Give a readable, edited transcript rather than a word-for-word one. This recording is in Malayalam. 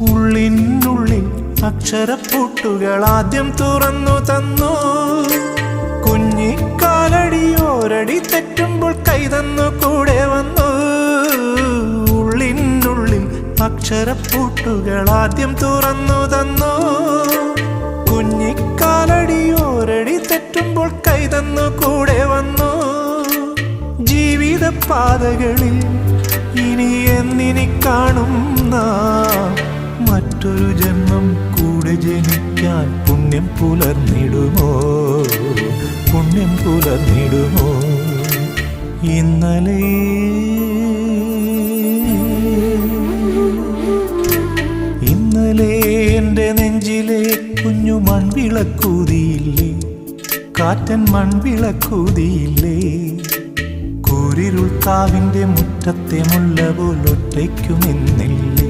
ഉള്ളിനുള്ളിൽ അക്ഷരപ്പൂട്ടുകൾ ആദ്യം തുറന്നു തന്നു. കുഞ്ഞിക്കാലടിയോരടി തെറ്റുമ്പോൾ കൈതന്നു കൂടെ വന്നു. ഉള്ളിനുള്ളിൽ അക്ഷരപ്പൂട്ടുകൾ ആദ്യം തുറന്നു തന്നു. കുഞ്ഞിക്കാലടിയോരടി തെറ്റുമ്പോൾ കൈതന്നു കൂടെ വന്നു. ജീവിത പാതകളിൽ ഇനി എന്നിനി കാണും നാം മറ്റൊരു ജന്മം കൂടെ ജനിക്കാൻ പുണ്യം പുലർന്നിടുമോ, പുണ്യം പുലർന്നിടുമോ? ഇന്നലെ എൻ്റെ നെഞ്ചിലെ കുഞ്ഞു മൺവിളക്കൂതിയില്ലേ, കാറ്റൻ മൺവിളക്കൂതിയില്ലേ? കൂരിരുൾ കാവിൻ്റെ മുറ്റത്തെ മുല്ല പോലൊറ്റയ്ക്കു നിന്നില്ലേ?